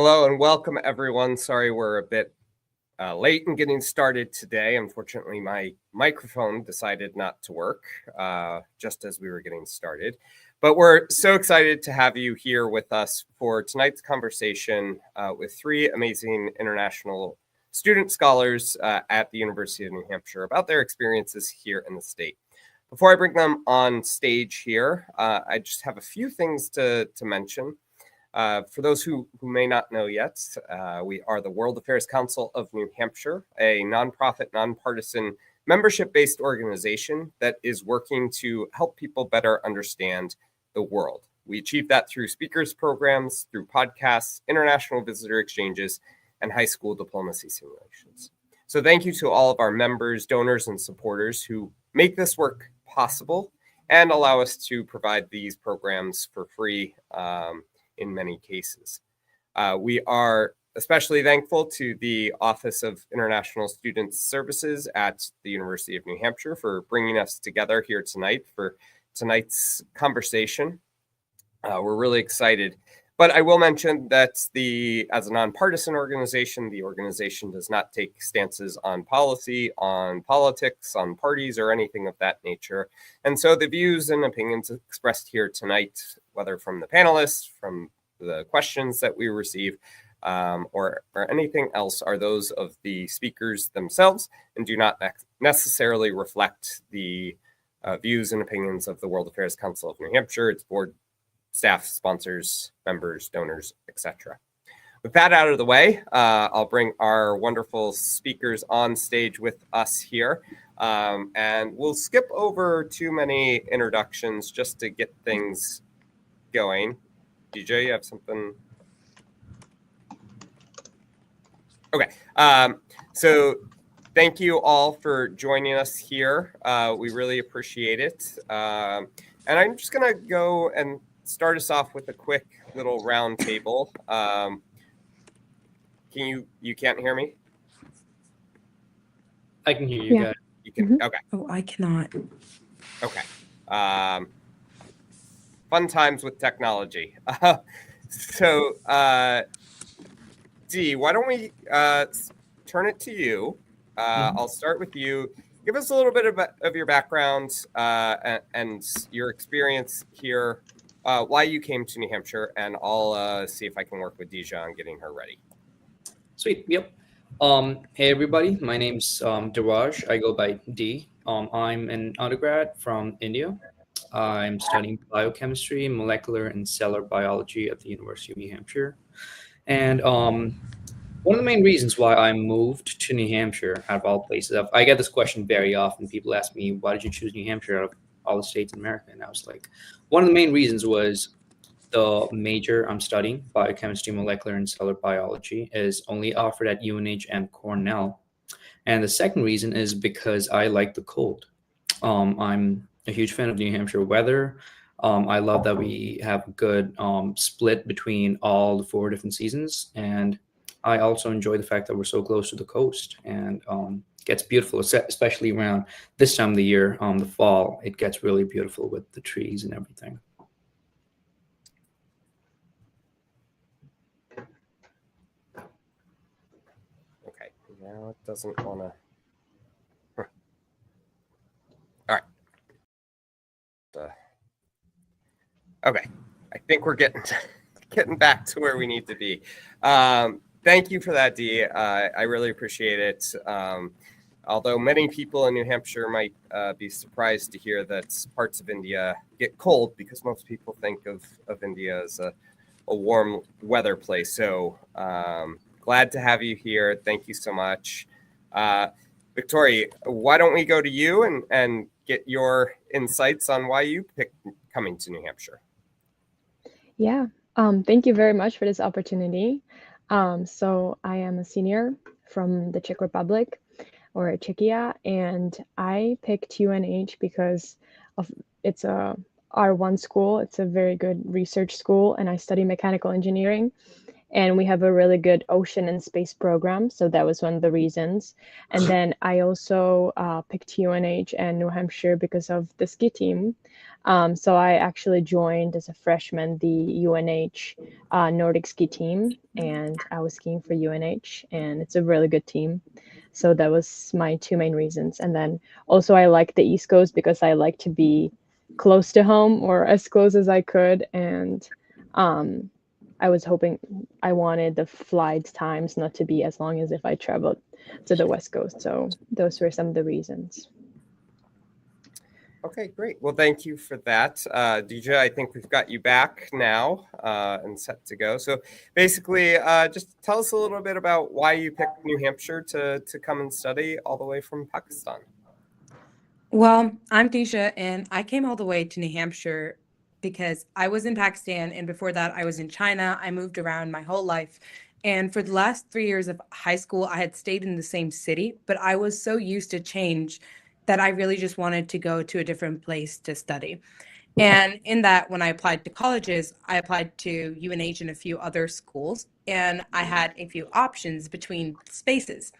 Hello and welcome, everyone. Sorry we're a bit late in getting started today. Unfortunately, my microphone decided not to work just as we were getting started. But we're so excited to have you here with us for tonight's conversation with three amazing international student scholars at the University of New Hampshire about their experiences here in the state. Before I bring them on stage here, I just have a few things to mention. For those who may not know yet, we are the World Affairs Council of New Hampshire, a nonprofit, nonpartisan, membership-based organization that is working to help people better understand the world. We achieve that through speakers programs, through podcasts, international visitor exchanges, and high school diplomacy simulations. So thank you to all of our members, donors, and supporters who make this work possible and allow us to provide these programs for free in many cases. We are especially thankful to the Office of International Student Services at the University of New Hampshire for bringing us together here tonight for tonight's conversation. We're really excited. But I will mention that as a nonpartisan organization, the organization does not take stances on policy, on politics, on parties, or anything of that nature. And so the views and opinions expressed here tonight, whether from the panelists, from the questions that we receive, or anything else, are those of the speakers themselves and do not necessarily reflect the views and opinions of the World Affairs Council of New Hampshire, its board, staff, sponsors, members, donors, etc. With that out of the way, I'll bring our wonderful speakers on stage with us here. And we'll skip over too many introductions just to get things going. DJ, you have something? Okay. So thank you all for joining us here. We really appreciate it. And I'm just going to go and start us off with a quick little round table. You can't hear me? I can hear you guys. You can. Okay. Oh, I cannot. Okay. Fun times with technology. So, Dee, why don't we turn it to you? I'll start with you. Give us a little bit of your background and your experience here, why you came to New Hampshire, and I'll see if I can work with Deja on getting her ready. Sweet. Yep. Hey, everybody. My name's Diraj. I go by D. I'm an undergrad from India. I'm studying biochemistry, molecular and cellular biology at the University of New Hampshire. And one of the main reasons why I moved to New Hampshire, out of all places, I get this question very often. People ask me, why did you choose New Hampshire out of all the states in America? And I was like, one of the main reasons was the major I'm studying, biochemistry, molecular and cellular biology, is only offered at UNH and Cornell. And the second reason is because I like the cold. I'm a huge fan of New Hampshire weather. I love that we have a good split between all the 4 different seasons. And I also enjoy the fact that we're so close to the coast, and it gets beautiful, especially around this time of the year, the fall. It gets really beautiful with the trees and everything. Okay, now it doesn't want to. All right. Okay, I think we're getting back to where we need to be. Thank you for that, Dee. I really appreciate it. Although many people in New Hampshire might be surprised to hear that parts of India get cold, because most people think of India as a warm weather place. So glad to have you here. Thank you so much. Victoria, why don't we go to you and get your insights on why you picked coming to New Hampshire? Yeah, thank you very much for this opportunity. So I am a senior from the Czech Republic, or Czechia, and I picked UNH because it's a R1 school. It's a very good research school, and I study mechanical engineering. and we have a really good ocean and space program. So that was one of the reasons. And then I also picked UNH and New Hampshire because of the ski team. So I actually joined as a freshman the UNH Nordic ski team, and I was skiing for UNH, and it's a really good team. So that was my two main reasons. And then also I like the East Coast because I like to be close to home or as close as I could. And I was hoping, I wanted the flight times not to be as long as if I traveled to the West Coast. So those were some of the reasons. Okay, great. Well, thank you for that. DJ, I think we've got you back now and set to go. So basically, just tell us a little bit about why you picked New Hampshire to come and study all the way from Pakistan. Well, I'm Tisha, and I came all the way to New Hampshire because I was in Pakistan, and before that, I was in China. I moved around my whole life. And for the last 3 years of high school, I had stayed in the same city, but I was so used to change that I really just wanted to go to a different place to study. And in that, when I applied to colleges, I applied to UNH and a few other schools, and I had a few options between spaces.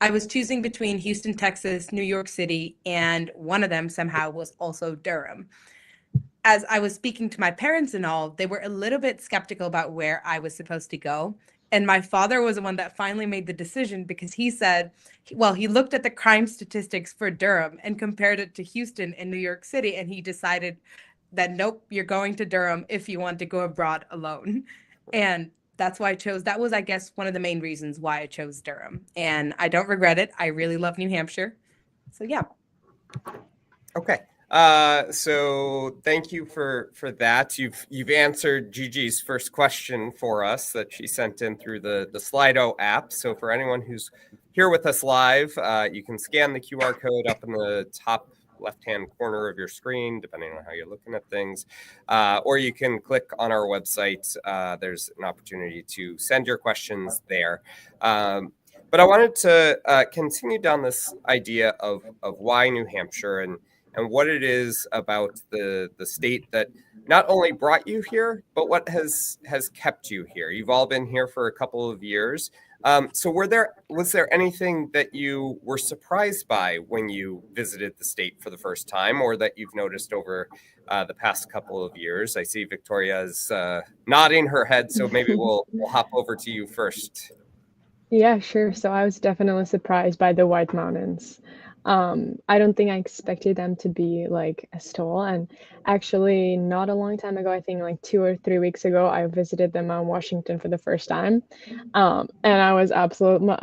I was choosing between Houston, Texas, New York City, and one of them somehow was also Durham. As I was speaking to my parents and all, they were a little bit skeptical about where I was supposed to go. And my father was the one that finally made the decision because he said, well, he looked at the crime statistics for Durham and compared it to Houston and New York City, and he decided that, nope, you're going to Durham if you want to go abroad alone. And that's why I chose, that was, I guess, one of the main reasons why I chose Durham. And I don't regret it. I really love New Hampshire. So yeah. Okay. So thank you for that. You've answered Gigi's first question for us that she sent in through the Slido app. So for anyone who's here with us live, you can scan the QR code up in the top left-hand corner of your screen, depending on how you're looking at things, or you can click on our website. There's an opportunity to send your questions there. But I wanted to continue down this idea of why New Hampshire and what it is about the state that not only brought you here, but what has kept you here. You've all been here for a couple of years. So was there anything that you were surprised by when you visited the state for the first time, or that you've noticed over the past couple of years? I see Victoria is nodding her head, so maybe we'll hop over to you first. Yeah, sure. So I was definitely surprised by the White Mountains. I don't think I expected them to be like as tall. And actually, not a long time ago, I think like 2 or 3 weeks ago, I visited them on Washington for the first time. And I was absolutely,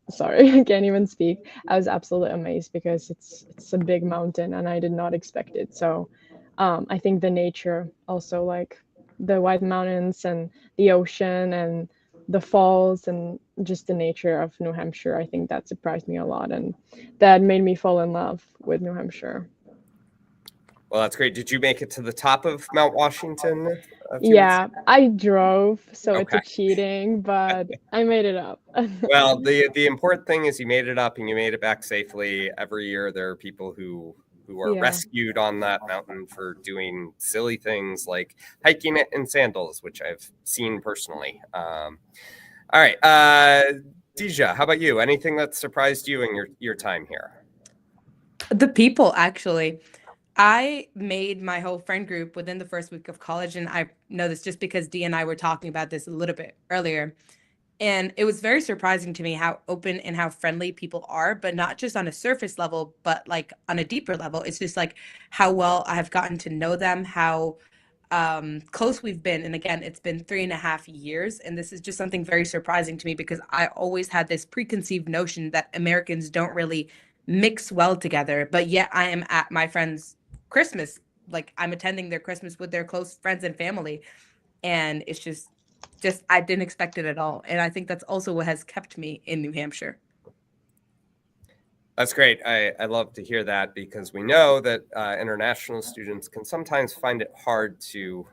sorry, I can't even speak. I was absolutely amazed because it's a big mountain and I did not expect it. So I think the nature also, like the White Mountains and the ocean and the falls and just the nature of New Hampshire, I think that surprised me a lot, and that made me fall in love with New Hampshire. Well, that's great. Did you make it to the top of Mount Washington? Yeah, I drove, so Okay. It's a cheating, but I made it up. Well, the important thing is you made it up and you made it back safely. Every year there are people who are rescued on that mountain for doing silly things like hiking it in sandals, which I've seen personally. All right. Deja, how about you? Anything that surprised you in your time here? The people, actually. I made my whole friend group within the first week of college, and I know this just because Dee and I were talking about this a little bit earlier. And it was very surprising to me how open and how friendly people are, but not just on a surface level, but like on a deeper level. It's just like how well I have gotten to know them, how close we've been. And again, it's been 3.5 years. And this is just something very surprising to me because I always had this preconceived notion that Americans don't really mix well together. But yet I am at my friend's Christmas, like I'm attending their Christmas with their close friends and family. And it's just I didn't expect it at all. And I think that's also what has kept me in New Hampshire. That's great. I love to hear that because we know that international students can sometimes find it hard to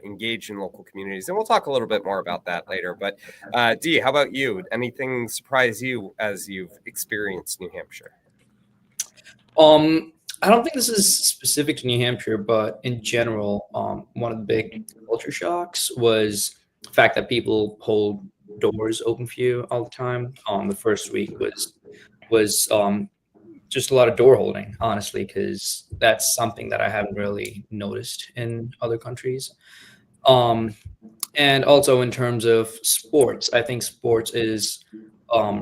engage in local communities. And we'll talk a little bit more about that later. But Dee, how about you? Anything surprise you as you've experienced New Hampshire? I don't think this is specific to New Hampshire, but in general, one of the big culture shocks was fact that people hold doors open for you all the time. The first week was just a lot of door holding, honestly, because that's something that I haven't really noticed in other countries. Um, and also in terms of sports, I think sports is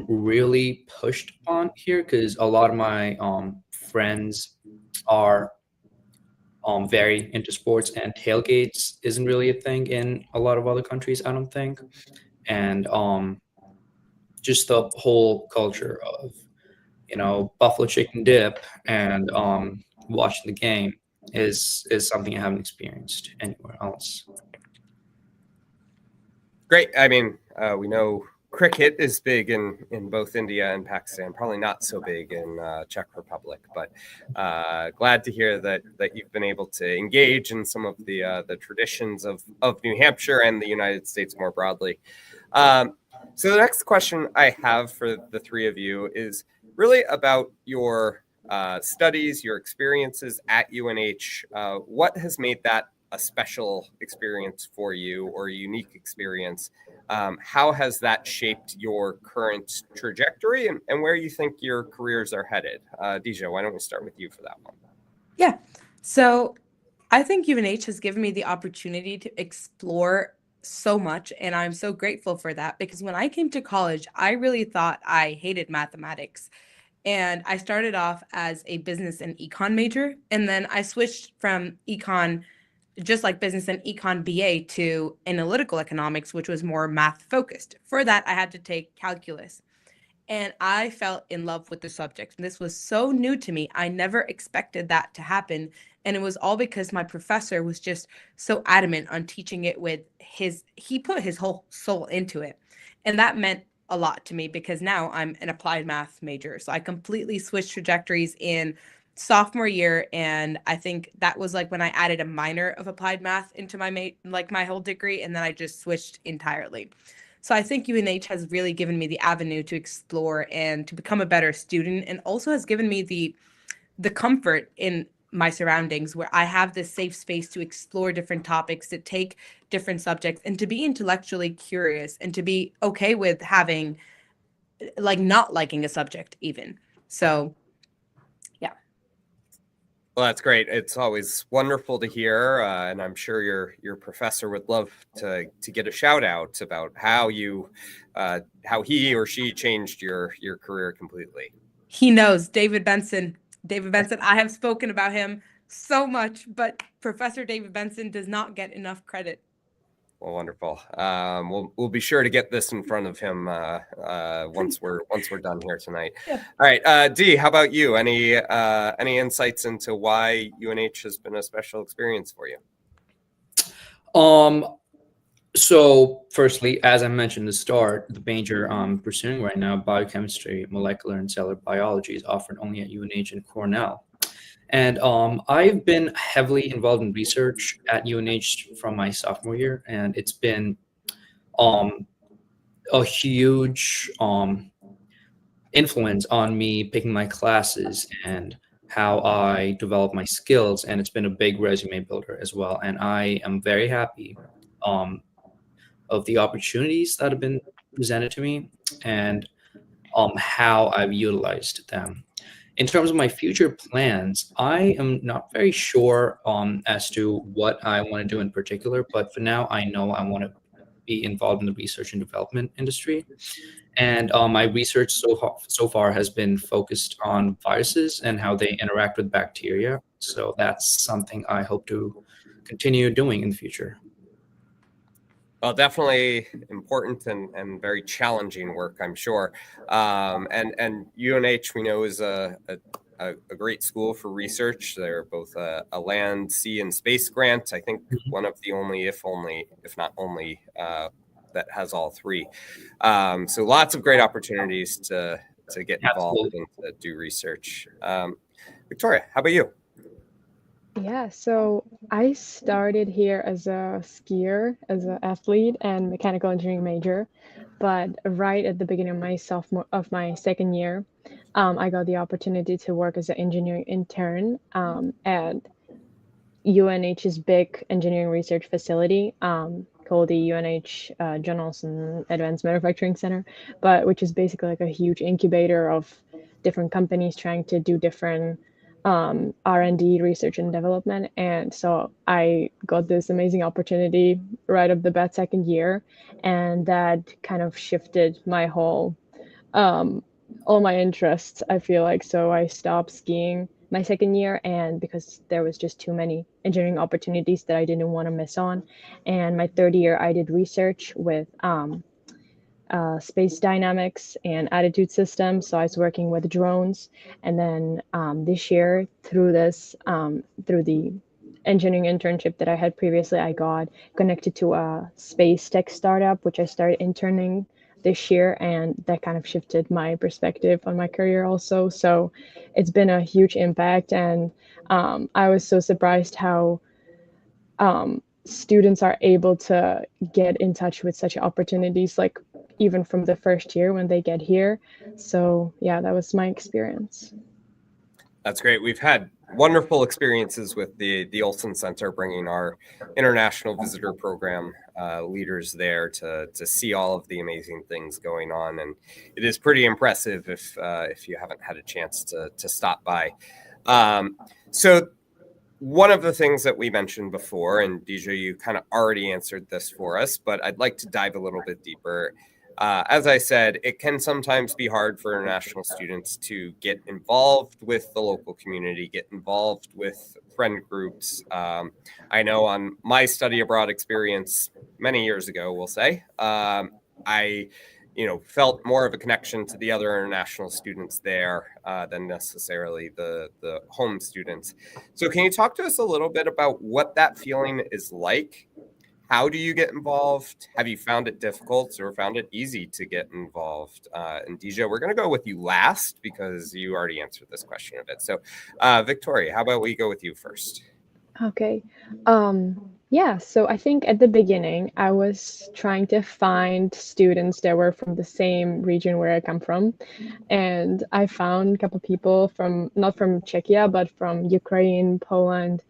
really pushed on here because a lot of my friends are very into sports, and tailgates isn't really a thing in a lot of other countries, I don't think. And just the whole culture of buffalo chicken dip and watching the game is something I haven't experienced anywhere else. Great. I mean, we know cricket is big in both India and Pakistan. Probably not so big in Czech Republic, but glad to hear that you've been able to engage in some of the traditions of New Hampshire and the United States more broadly. So the next question I have for the three of you is really about your studies, your experiences at UNH. What has made that a special experience for you, or a unique experience? How has that shaped your current trajectory, and where you think your careers are headed? Deja, why don't we start with you for that one? Yeah. So I think UNH has given me the opportunity to explore so much, and I'm so grateful for that, because when I came to college, I really thought I hated mathematics. And I started off as a business and econ major, and then I switched from econ, just like business and econ BA, to analytical economics, which was more math focused. For that, I had to take calculus. And I fell in love with the subject. And this was so new to me. I never expected that to happen. And it was all because my professor was just so adamant on teaching it with he put his whole soul into it. And that meant a lot to me, because now I'm an applied math major. So I completely switched trajectories in sophomore year, and I think that was like when I added a minor of applied math into my whole degree, and then I just switched entirely. So I think UNH has really given me the avenue to explore and to become a better student, and also has given me the comfort in my surroundings, where I have this safe space to explore different topics, to take different subjects, and to be intellectually curious, and to be okay with having, like, not liking a subject even. So yeah. Well, that's great. It's always wonderful to hear, and I'm sure your professor would love to get a shout out about how he or she changed your career completely. He knows David Benson. David Benson, I have spoken about him so much, but Professor David Benson does not get enough credit. Well, wonderful. We'll be sure to get this in front of him once we're done here tonight. Yeah. All right, Dee, how about you? Any insights into why UNH has been a special experience for you? So firstly, as I mentioned at the start, the major I'm pursuing right now, biochemistry, molecular and cellular biology, is offered only at UNH and Cornell. And I've been heavily involved in research at UNH from my sophomore year, and it's been a huge influence on me picking my classes and how I develop my skills, and it's been a big resume builder as well. And I am very happy of the opportunities that have been presented to me, and how I've utilized them. In terms of my future plans, I am not very sure as to what I want to do in particular, but for now, I know I want to be involved in the research and development industry. And my research so far has been focused on viruses and how they interact with bacteria. So that's something I hope to continue doing in the future. Well, definitely important and very challenging work, I'm sure. And UNH, we know, is a great school for research. They're both a land, sea, and space grant. I think one of the only, if not only, that has all three. So lots of great opportunities to get involved and to do research. Victoria, how about you? Yeah, so I started here as a skier, as an athlete and mechanical engineering major, but right at the beginning of my second year, I got the opportunity to work as an engineering intern at UNH's big engineering research facility called the UNH John Olson Advanced Manufacturing Center, but which is basically like a huge incubator of different companies trying to do different R&D, research and development. And so I got this amazing opportunity right off the bat second year, and that kind of shifted my whole all my interests, I feel like. So I stopped skiing my second year, and because there was just too many engineering opportunities that I didn't want to miss on. And my third year I did research with space dynamics and attitude systems. So I was working with drones. And then this year, through the engineering internship that I had previously, I got connected to a space tech startup, which I started interning this year, and that kind of shifted my perspective on my career also. So it's been a huge impact, and I was so surprised how students are able to get in touch with such opportunities, like even from the first year when they get here. So yeah, that was my experience. That's great. We've had wonderful experiences with the Olson Center, bringing our international visitor program leaders there to see all of the amazing things going on, and it is pretty impressive if you haven't had a chance to stop by. So one of the things that we mentioned before, and Dija, you kind of already answered this for us, but I'd like to dive a little bit deeper. As I said, it can sometimes be hard for international students to get involved with the local community, get involved with friend groups. I know on my study abroad experience many years ago, we'll say, I felt more of a connection to the other international students there than necessarily the home students. So can you talk to us a little bit about what that feeling is like? How do you get involved? Have you found it difficult or found it easy to get involved? And Dija, we're going to go with you last because you already answered this question a bit. So Victoria, how about we go with you first? Okay. Yeah, so I think at the beginning, I was trying to find students that were from the same region where I come from. And I found a couple people not from Czechia, but from Ukraine, Poland.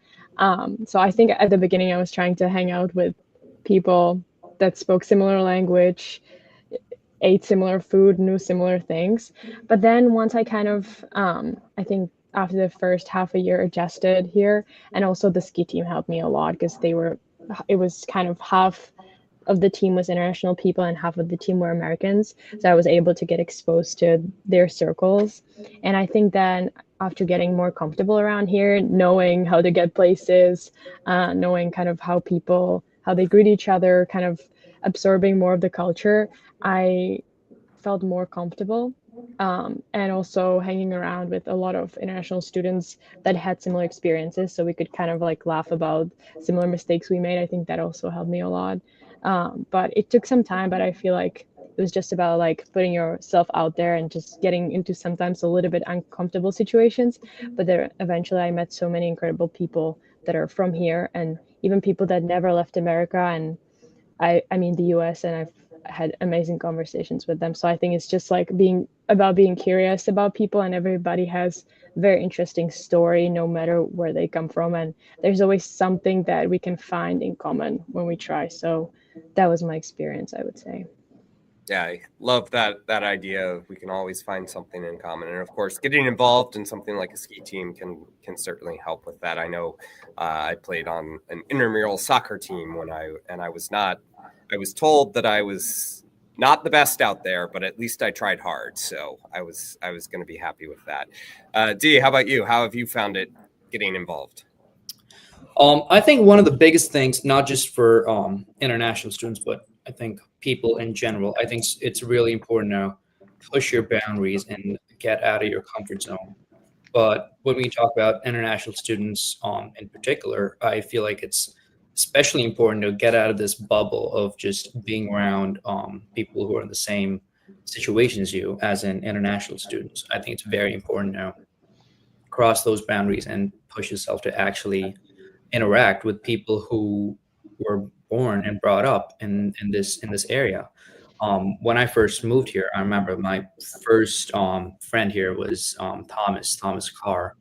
So I think at the beginning, I was trying to hang out with people that spoke similar language, ate similar food, knew similar things. But then once I kind of, I think after the first half a year adjusted here, and also the ski team helped me a lot because it was kind of half of the team was international people and half of the team were Americans. So I was able to get exposed to their circles. And I think then after getting more comfortable around here, knowing how to get places, knowing kind of how they greet each other, kind of absorbing more of the culture, I felt more comfortable. And also hanging around with a lot of international students that had similar experiences, so we could kind of like laugh about similar mistakes we made. I think that also helped me a lot. But it took some time, but I feel like it was just about like putting yourself out there and just getting into sometimes a little bit uncomfortable situations. But there, eventually I met so many incredible people that are from here, and even people that never left America, and I mean the US, and I've had amazing conversations with them. So I think it's just like being curious about people, and everybody has a very interesting story no matter where they come from, and there's always something that we can find in common when we try. So that was my experience, I would say. Yeah, I love that idea of we can always find something in common, and of course, getting involved in something like a ski team can certainly help with that. I know I played on an intramural soccer team I was told that I was not the best out there, but at least I tried hard, so I was going to be happy with that. Dee, how about you? How have you found it getting involved? I think one of the biggest things, not just for international students, but I think people in general, I think it's really important to push your boundaries and get out of your comfort zone. But when we talk about international students in particular, I feel like it's especially important to get out of this bubble of just being around people who are in the same situation as you as in international students. I think it's very important to cross those boundaries and push yourself to actually interact with people who were born and brought up in this area. When I first moved here, I remember my first friend here was Thomas Carr.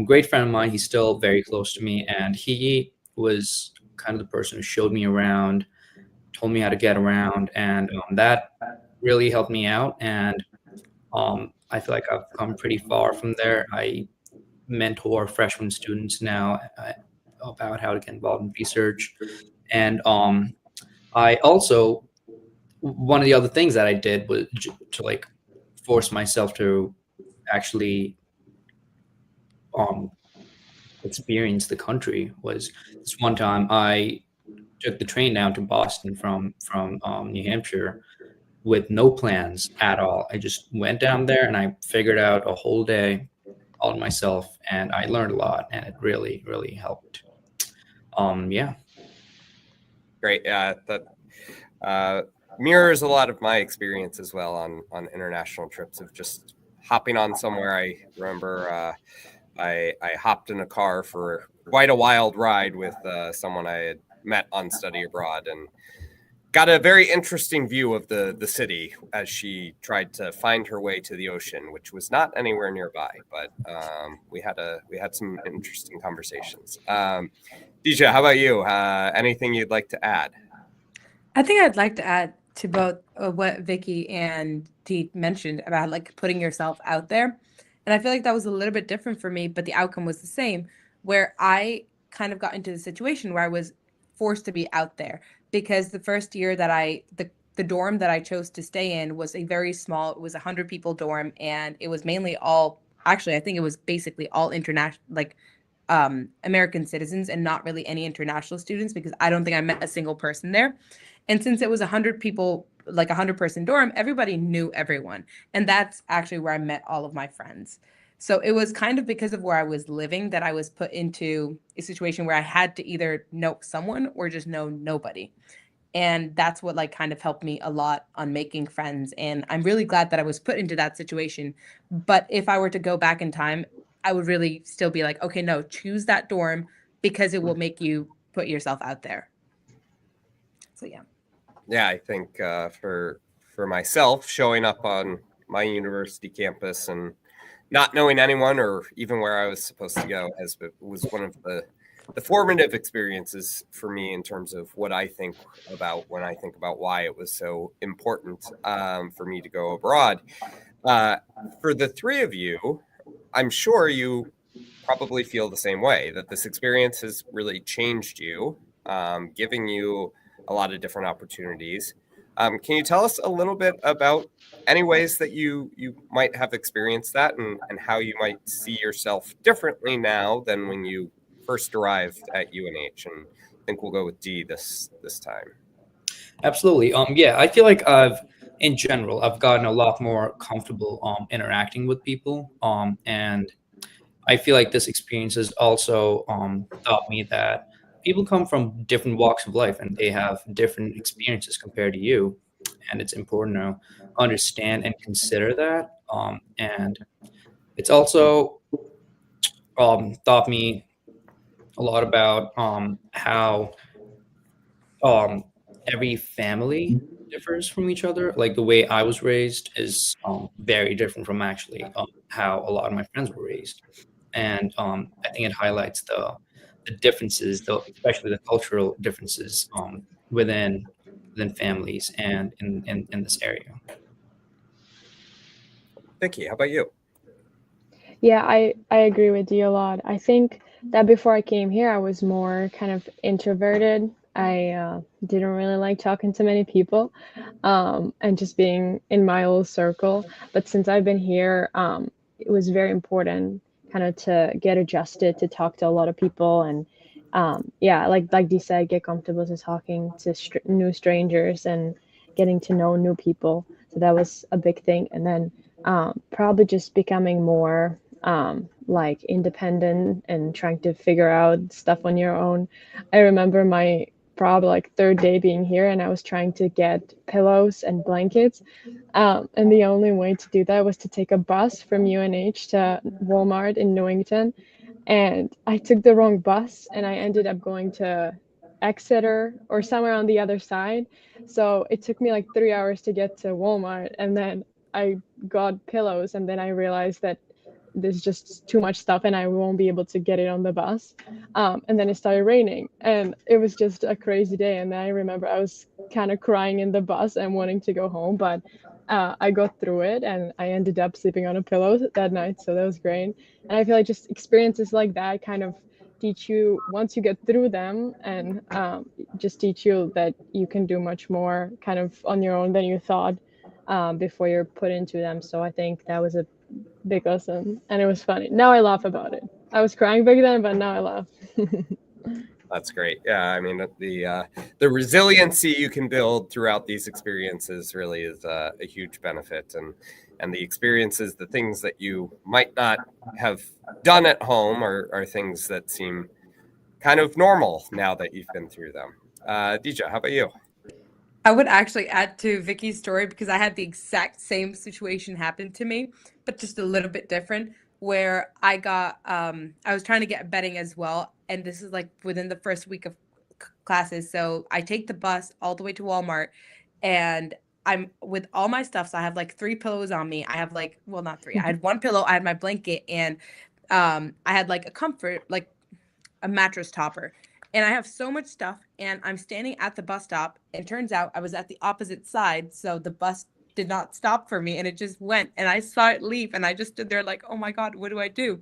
Great friend of mine. He's still very close to me, and he was kind of the person who showed me around, told me how to get around, and that really helped me out. And I feel like I've come pretty far from there. I mentor freshman students now about how to get involved in research, and I also, one of the other things that I did was to like force myself to actually um, experience the country. Was this one time I took the train down to Boston from New Hampshire with no plans at all. I just went down there and I figured out a whole day all to myself, and I learned a lot, and it really, really helped. Yeah. Great. Yeah, that mirrors a lot of my experience as well on international trips of just hopping on somewhere. I remember I hopped in a car for quite a wild ride with someone I had met on study abroad, and got a very interesting view of the city as she tried to find her way to the ocean, which was not anywhere nearby. But we had some interesting conversations. Deja, how about you? Anything you'd like to add? I think I'd like to add to both what Vicky and Dee mentioned about like putting yourself out there. And I feel like that was a little bit different for me, but the outcome was the same, where I kind of got into the situation where I was forced to be out there because the first year that the dorm that I chose to stay in was a very small, it was a 100 people dorm, and it was mainly all, actually, I think it was basically all international, like American citizens, and not really any international students, because I don't think I met a single person there. And since it was 100 people, like a 100-person dorm, everybody knew everyone. And that's actually where I met all of my friends. So it was kind of because of where I was living that I was put into a situation where I had to either know someone or just know nobody. And that's what like kind of helped me a lot on making friends. And I'm really glad that I was put into that situation. But if I were to go back in time, I would really still be like, okay, no, choose that dorm because it will make you put yourself out there. So yeah. Yeah, I think for myself, showing up on my university campus and not knowing anyone or even where I was supposed to go was one of the formative experiences for me in terms of what I think about when I think about why it was so important for me to go abroad. For the three of you, I'm sure you probably feel the same way, that this experience has really changed you, giving you a lot of different opportunities. Can you tell us a little bit about any ways that you might have experienced that, and how you might see yourself differently now than when you first arrived at UNH? And I think we'll go with D this time. Absolutely. Yeah, I feel like in general, I've gotten a lot more comfortable interacting with people. And I feel like this experience has also taught me that people come from different walks of life and they have different experiences compared to you. And it's important to understand and consider that. And it's also taught me a lot about how every family differs from each other. Like the way I was raised is very different from actually how a lot of my friends were raised. And I think it highlights the differences, especially the cultural differences within families and in this area. Vicky, how about you? Yeah, I agree with you a lot. I think that before I came here, I was more kind of introverted. I didn't really like talking to many people and just being in my little circle. But since I've been here, it was very important kind of to get adjusted to talk to a lot of people. And yeah, like Dee said, get comfortable to talking to new strangers and getting to know new people. So that was a big thing. And then probably just becoming more like independent and trying to figure out stuff on your own. I remember my probably like third day being here, and I was trying to get pillows and blankets. And the only way to do that was to take a bus from UNH to Walmart in Newington. And I took the wrong bus and I ended up going to Exeter or somewhere on the other side. So it took me like 3 hours to get to Walmart, and then I got pillows, and then I realized that there's just too much stuff and I won't be able to get it on the bus. And then it started raining and it was just a crazy day. And I remember I was kind of crying in the bus and wanting to go home, but I got through it and I ended up sleeping on a pillow that night. So that was great. And I feel like just experiences like that kind of teach you, once you get through them, and just teach you that you can do much more kind of on your own than you thought before you're put into them. So I think that was a big lesson and it was funny. Now I laugh about it. I was crying back then, but now I laugh. That's great. Yeah, I mean the resiliency you can build throughout these experiences really is a huge benefit, and the experiences, the things that you might not have done at home are things that seem kind of normal now that you've been through them. Dija, how about you? I would actually add to Vicky's story because I had the exact same situation happen to me, but just a little bit different. Where I was trying to get bedding as well, and this is like within the first week of classes. So I take the bus all the way to Walmart, and I'm with all my stuff. So I have like 3 pillows on me. I have like, well, not three. I had 1 pillow. I had my blanket, and I had like a comfort, like a mattress topper. And I have so much stuff, and I'm standing at the bus stop, and turns out I was at the opposite side, so the bus did not stop for me, and it just went, and I saw it leave, and I just stood there like, oh my God, what do I do?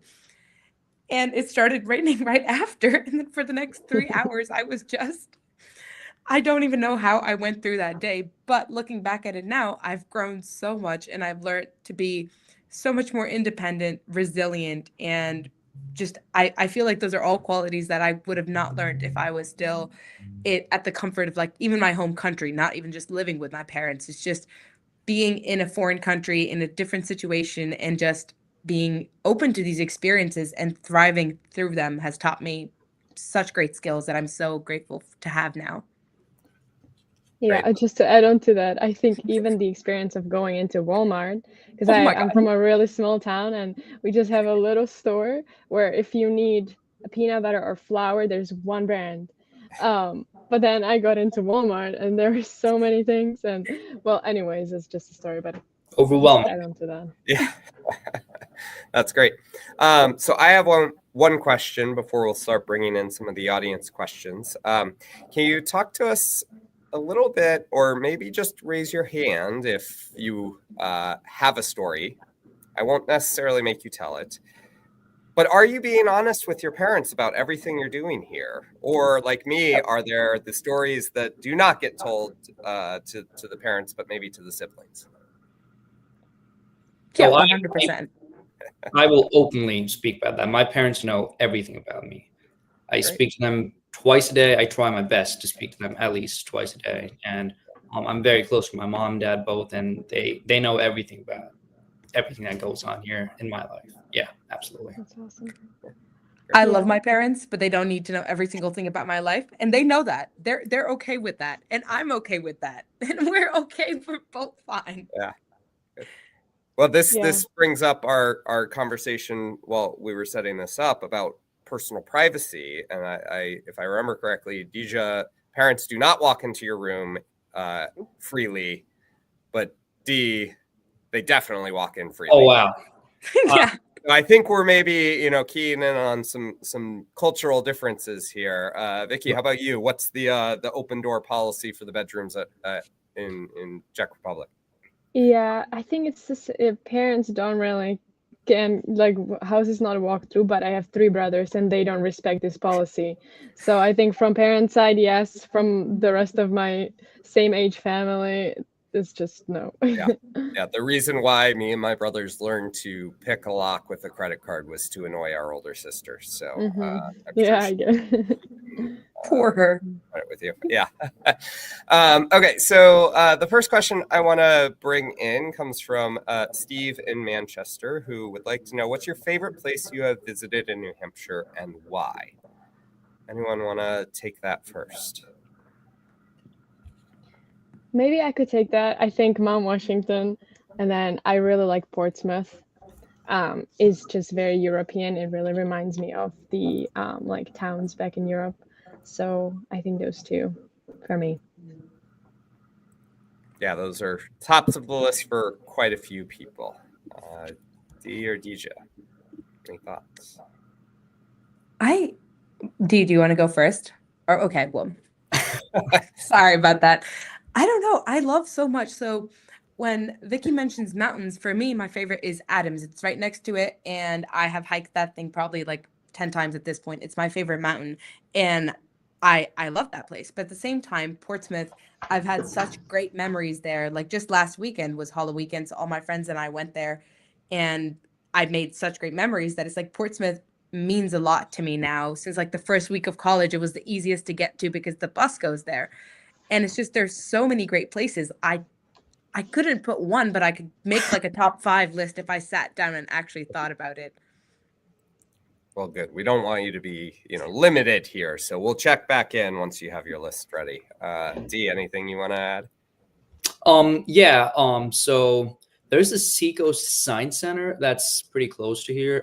And it started raining right after, and then for the next 3 hours, I don't even know how I went through that day, but looking back at it now, I've grown so much, and I've learned to be so much more independent, resilient, and just I feel like those are all qualities that I would have not learned if I was still at the comfort of like even my home country, not even just living with my parents. It's just being in a foreign country in a different situation and just being open to these experiences and thriving through them has taught me such great skills that I'm so grateful to have now. Yeah, Great. just to add on to that, I think even the experience of going into Walmart, because Oh my I'm God. from a really small town and we just have a little store where if you need a peanut butter or flour, there's one brand. But then I got into Walmart and there were so many things. And well, anyways, it's just a story, but just to Overwhelming. add on to that. Yeah, that's great. So I have one question before we'll start bringing in some of the audience questions. Can you talk to us a little bit, or maybe just raise your hand if you have a story? I won't necessarily make you tell it, but are you being honest with your parents about everything you're doing here? Or like me, are there the stories that do not get told to the parents, but maybe to the siblings? Yeah, So 100%. I will openly speak about that. My parents know everything about me. I speak to them twice a day. I try my best to speak to them at least twice a day. And I'm very close to my mom and dad both, and they know everything about everything that goes on here in my life. Yeah, absolutely. That's awesome. I Yeah. love my parents, but they don't need to know every single thing about my life, and they know that. They're okay with that, and I'm okay with that, and we're okay. We're both fine. Yeah. Well, this Yeah. this brings up our conversation while we were setting this up about personal privacy. And I if I remember correctly, Dija, parents do not walk into your room freely, but D, they definitely walk in freely. Oh wow. Yeah. I think we're maybe, keying in on some cultural differences here. Vicky, how about you? What's the open door policy for the bedrooms in Czech Republic? Yeah, I think it's just if parents don't really can like house is not a walkthrough, but I have 3 brothers and they don't respect this policy. So I think from parents' side, yes. From the rest of my same age family, it's just no. Yeah, the reason why me and my brothers learned to pick a lock with a credit card was to annoy our older sister. So I'm Yeah, sure I get it. Poor her. right with you. Yeah. Okay, so the first question I want to bring in comes from Steve in Manchester, who would like to know, what's your favorite place you have visited in New Hampshire and why? Anyone want to take that first? Maybe I could take that. I think Mount Washington, and then I really like Portsmouth. Is just very European. It really reminds me of the like towns back in Europe. So I think those 2 for me. Yeah, those are tops of the list for quite a few people. D or Dija? Any thoughts? Do you want to go first? Or okay, well, sorry about that. I don't know. I love so much. So when Vicky mentions mountains, for me, my favorite is Adams. It's right next to it, and I have hiked that thing probably like 10 times at this point. It's my favorite mountain, and I love that place. But at the same time, Portsmouth, I've had such great memories there. Like just last weekend was Halloween weekend, so all my friends and I went there, and I made such great memories that it's like Portsmouth means a lot to me now. Since like the first week of college, it was the easiest to get to because the bus goes there. And it's just there's so many great places. I couldn't put one, but I could make like a top 5 list if I sat down and actually thought about it. Well, good. We don't want you to be, limited here. So we'll check back in once you have your list ready. Dee, anything you want to add? So there's a Seacoast Science Center that's pretty close to here.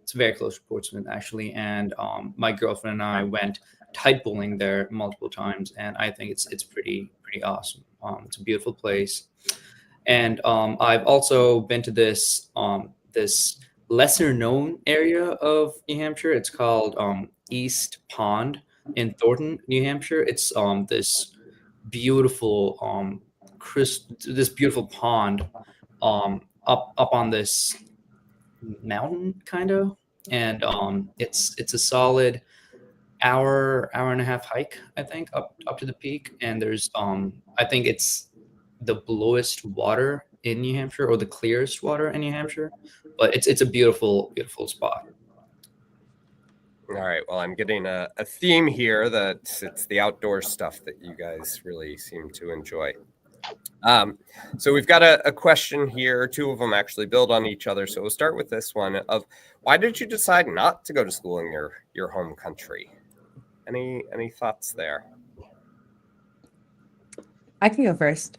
It's very close to Portsmouth actually, and my girlfriend and I went tide pooling there multiple times, and I think it's pretty awesome. It's a beautiful place, and I've also been to this lesser known area of New Hampshire. It's called East Pond in Thornton, New Hampshire. It's this beautiful this beautiful pond up on this mountain kind of, and it's a solid hour and a half hike, I think, up to the peak. And there's I think it's the bluest water in New Hampshire, or the clearest water in New Hampshire, but it's a beautiful spot. All right. Well, I'm getting a theme here that it's the outdoor stuff that you guys really seem to enjoy. So we've got a question here. 2 of them actually build on each other. So we'll start with this one of why did you decide not to go to school in your home country? Any thoughts there? I can go first.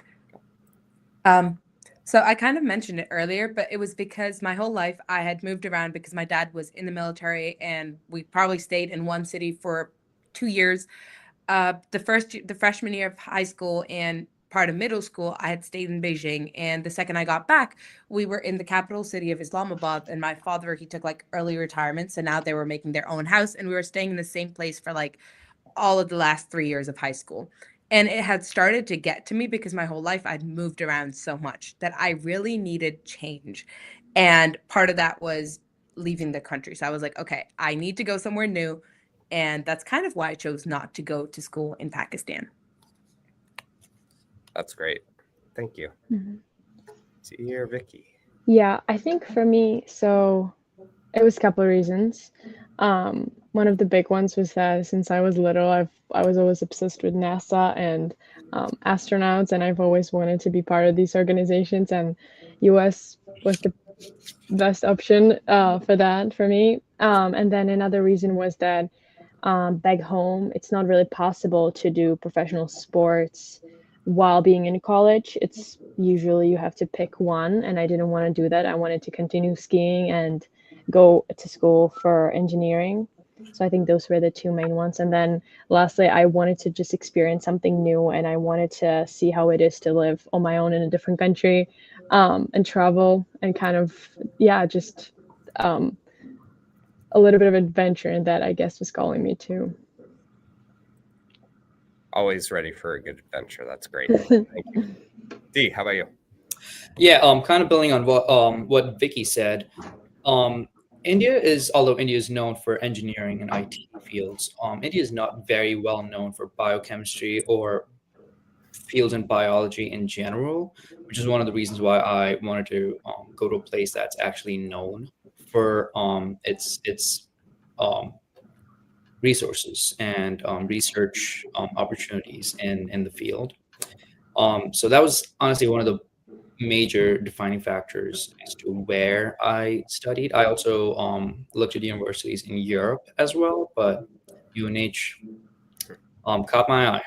So I kind of mentioned it earlier, but it was because my whole life I had moved around because my dad was in the military, and we probably stayed in one city for 2 years. The freshman year of high school and part of middle school, I had stayed in Beijing, and the second I got back, we were in the capital city of Islamabad. And my father, he took like early retirement, so now they were making their own house, and we were staying in the same place for like all of the last 3 years of high school. And it had started to get to me because my whole life I'd moved around so much that I really needed change. And part of that was leaving the country. So I was like, okay, I need to go somewhere new. And that's kind of why I chose not to go to school in Pakistan. That's great. Thank you. Mm-hmm. Dee or Vicky? Yeah, I think for me, so it was a couple of reasons. One of the big ones was that since I was little, I was always obsessed with NASA and astronauts, and I've always wanted to be part of these organizations, and US was the best option for that for me. And then another reason was that back home, it's not really possible to do professional sports while being in college. It's usually you have to pick one, and I didn't want to do that. I wanted to continue skiing and go to school for engineering. So I think those were the 2 main ones. And then lastly, I wanted to just experience something new, and I wanted to see how it is to live on my own in a different country, and travel and kind of, just a little bit of adventure, and that I guess was calling me too. Always ready for a good adventure. That's great. Thank you. Dee, how about you? Yeah, kind of building on what Vicky said. Although India is known for engineering and IT fields, India is not very well known for biochemistry or fields in biology in general, which is one of the reasons why I wanted to go to a place that's actually known for its resources and research opportunities in the field. So that was honestly one of the major defining factors as to where I studied. I also looked at universities in Europe as well, but UNH caught my eye.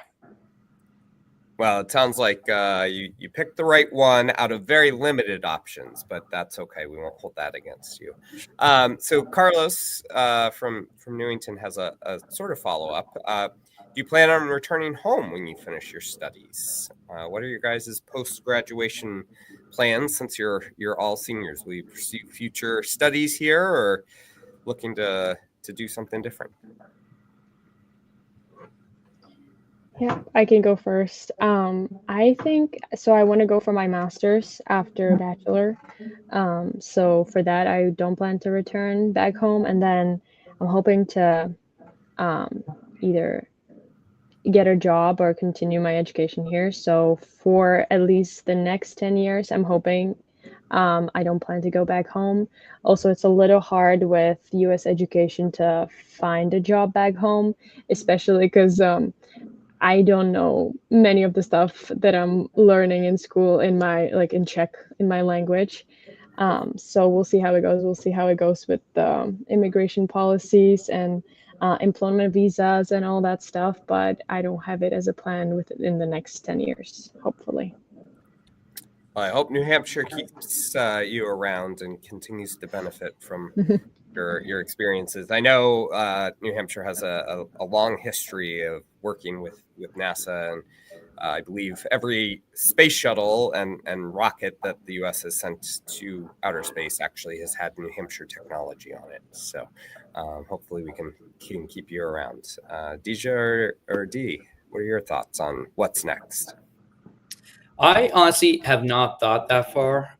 Well, it sounds like you picked the right one out of very limited options, but that's okay. We won't hold that against you. So Carlos from Newington has a sort of follow-up. Do you plan on returning home when you finish your studies? What are your guys' post-graduation plans since you're all seniors? Will you pursue future studies here, or looking to do something different? Yeah, I can go first. I think so. I want to go for my master's after bachelor. So for that, I don't plan to return back home, and then I'm hoping to um, either get a job or continue my education here. So for at least the next 10 years, I'm hoping I don't plan to go back home. Also, it's a little hard with US education to find a job back home, especially because I don't know many of the stuff that I'm learning in school in my like in Czech in my language. So we'll see how it goes. We'll see how it goes with the immigration policies and employment visas and all that stuff. But I don't have it as a plan within the next 10 years, hopefully. Well, I hope New Hampshire keeps you around and continues to benefit from your experiences. I know New Hampshire has a long history of working with NASA, and I believe every space shuttle and rocket that the U.S. has sent to outer space actually has had New Hampshire technology on it. So hopefully we can keep you around. Deja or Dee, what are your thoughts on what's next? I honestly have not thought that far.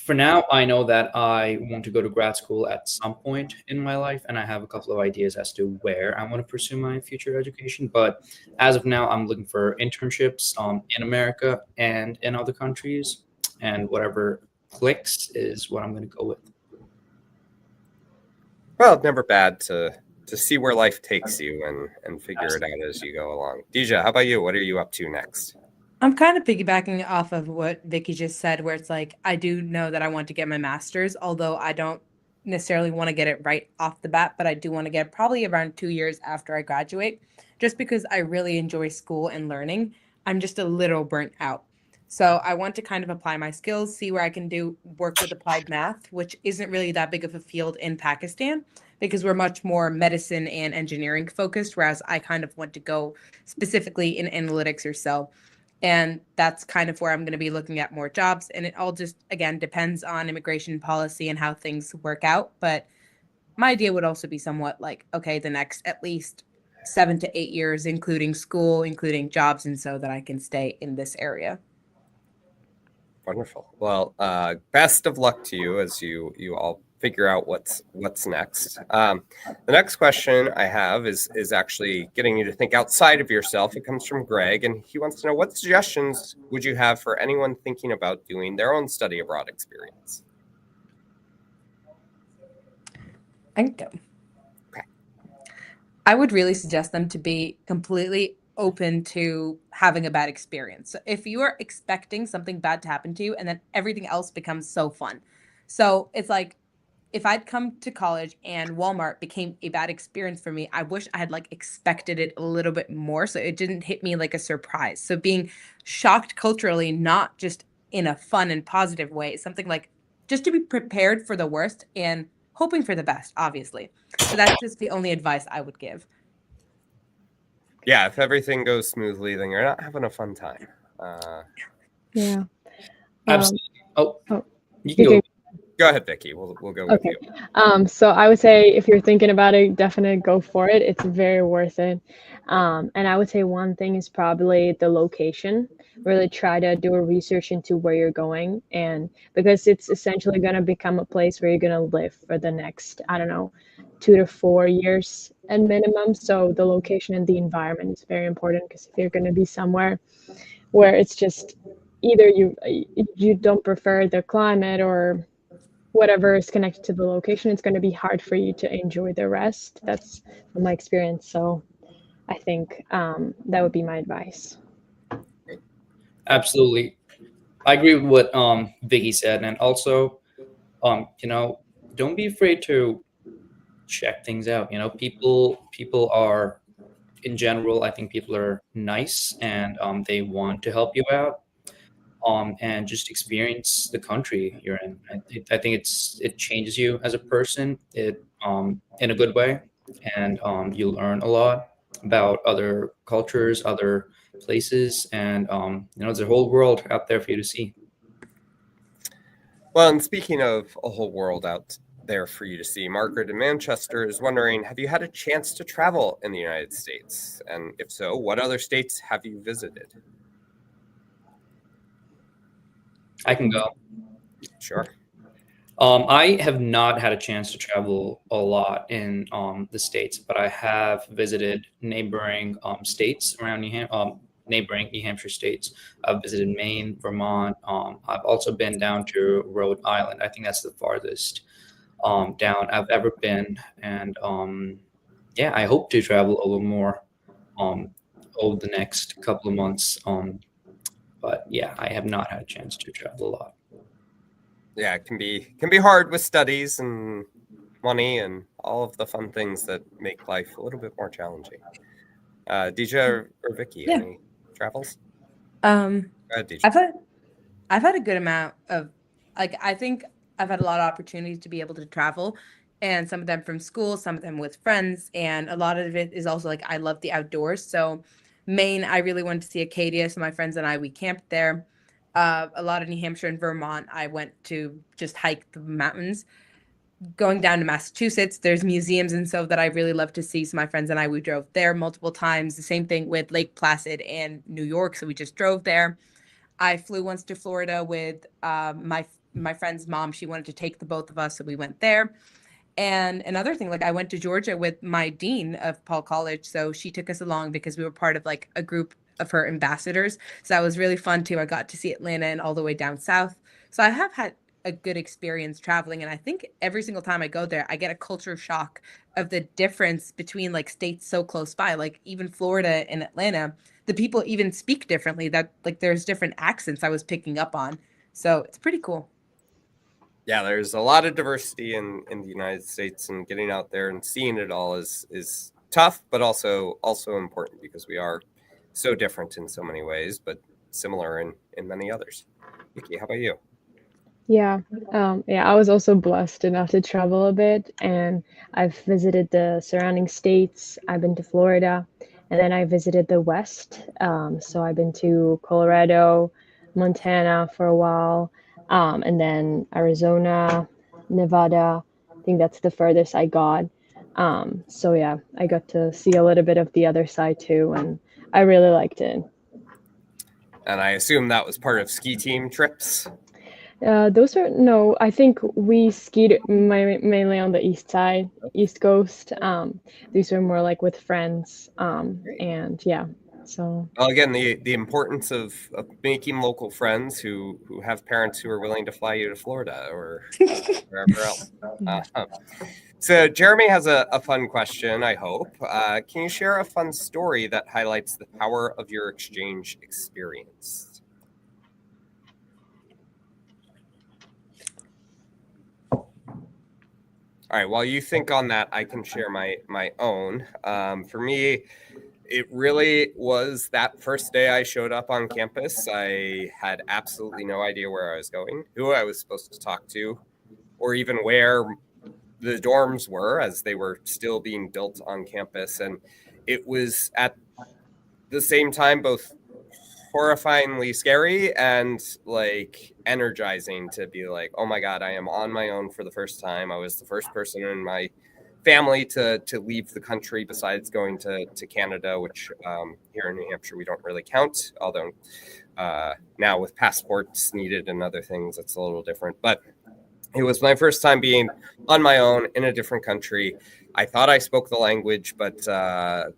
For now, I know that I want to go to grad school at some point in my life, and I have a couple of ideas as to where I want to pursue my future education. But as of now, I'm looking for internships in America and in other countries, and whatever clicks is what I'm going to go with. Well, it's never bad to see where life takes you and figure it out as you go along. Deja, how about you? What are you up to next? I'm kind of piggybacking off of what Vicky just said, where it's like, I do know that I want to get my master's, although I don't necessarily want to get it right off the bat, but I do want to get it probably around 2 years after I graduate, just because I really enjoy school and learning. I'm just a little burnt out. So I want to kind of apply my skills, see where I can do work with applied math, which isn't really that big of a field in Pakistan because we're much more medicine and engineering focused, whereas I kind of want to go specifically in analytics or so. And that's kind of where I'm going to be looking at more jobs. And it all just, again, depends on immigration policy and how things work out. But my idea would also be somewhat like, okay, the next at least 7 to 8 years, including school, including jobs, and so that I can stay in this area. Wonderful. Well, best of luck to you as you all figure out what's next. The next question I have is actually getting you to think outside of yourself. It comes from Greg, and he wants to know, what suggestions would you have for anyone thinking about doing their own study abroad experience? I can go. Okay. I would really suggest them to be completely open to having a bad experience. So if you are expecting something bad to happen to you and then everything else becomes so fun. So it's like, if I'd come to college and Walmart became a bad experience for me, I wish I had like expected it a little bit more so it didn't hit me like a surprise. So being shocked culturally, not just in a fun and positive way, something like just to be prepared for the worst and hoping for the best, obviously. So that's just the only advice I would give. Yeah, if everything goes smoothly, then you're not having a fun time. Yeah. Absolutely. Oh, You can go. Go ahead, Vicky. We'll go with you. So I would say if you're thinking about it, definitely go for it. It's very worth it. And I would say one thing is probably the location. Really try to do a research into where you're going, and because it's essentially going to become a place where you're going to live for the next, I don't know, 2 to 4 years at minimum. So the location and the environment is very important, because if you're going to be somewhere where it's just either you don't prefer the climate or whatever is connected to the location, it's going to be hard for you to enjoy the rest. That's from my experience. So I think that would be my advice. Absolutely. I agree with what Vicky said. And also, don't be afraid to check things out. People are, in general, I think people are nice, and they want to help you out. And just experience the country you're in. I think it changes you as a person. It in a good way, and you learn a lot about other cultures, other places, and there's a whole world out there for you to see. Well, and speaking of a whole world out there for you to see. Margaret in Manchester is wondering, have you had a chance to travel in the United States? And if so, what other states have you visited? I can go. Sure. I have not had a chance to travel a lot in the States, but I have visited neighboring states around neighboring New Hampshire states. I've visited Maine, Vermont. I've also been down to Rhode Island. I think that's the farthest down I've ever been. And yeah, I hope to travel a little more over the next couple of months. But yeah, I have not had a chance to travel a lot. Yeah, it can be hard with studies and money and all of the fun things that make life a little bit more challenging. Deja or Vicky, Yeah. any travels? Deja. I've had a good amount of, like, I think I've had a lot of opportunities to be able to travel, and some of them from school, some of them with friends, and a lot of it is also like I love the outdoors. So Maine, I really wanted to see Acadia, so my friends and I, we camped there. A lot of New Hampshire and Vermont, I went to just hike the mountains. Going down to Massachusetts, there's museums and so that I really love to see. So my friends and I, we drove there multiple times. The same thing with Lake Placid and New York, so we just drove there. I flew once to Florida with my friend's mom. She wanted to take the both of us, so we went there. And another thing, like I went to Georgia with my dean of Paul College, so she took us along because we were part of like a group of her ambassadors. So that was really fun too. I got to see Atlanta and all the way down south. So I have had a good experience traveling, and I think every single time I go there, I get a culture shock of the difference between like states so close by, like even Florida and Atlanta. The people even speak differently. That like there's different accents I was picking up on. So it's pretty cool. Yeah, there's a lot of diversity in the United States, and getting out there and seeing it all is tough, but also important because we are so different in so many ways, but similar in many others. Vicky, how about you? Yeah, I was also blessed enough to travel a bit, and I've visited the surrounding states. I've been to Florida, and then I visited the West. So I've been to Colorado, Montana for a while, and then Arizona, Nevada. I think that's the furthest I got. So yeah, I got to see a little bit of the other side too, and I really liked it. And I assume that was part of ski team trips. Those are no. I think we skied mainly on the East Coast. These were more like with friends. And yeah, so. Well, again, the importance of making local friends who have parents who are willing to fly you to Florida or wherever else. So Jeremy has a fun question, I hope. Can you share a fun story that highlights the power of your exchange experience? All right, while you think on that, I can share my own. For me, it really was that first day I showed up on campus. I had absolutely no idea where I was going, who I was supposed to talk to, or even where the dorms were as they were still being built on campus. And it was at the same time both horrifyingly scary and like energizing to be like, oh my God, I am on my own for the first time. I was the first person in my family to leave the country besides going to Canada, which here in New Hampshire we don't really count, although now with passports needed and other things it's a little different. But it was my first time being on my own in a different country. I thought I spoke the language, but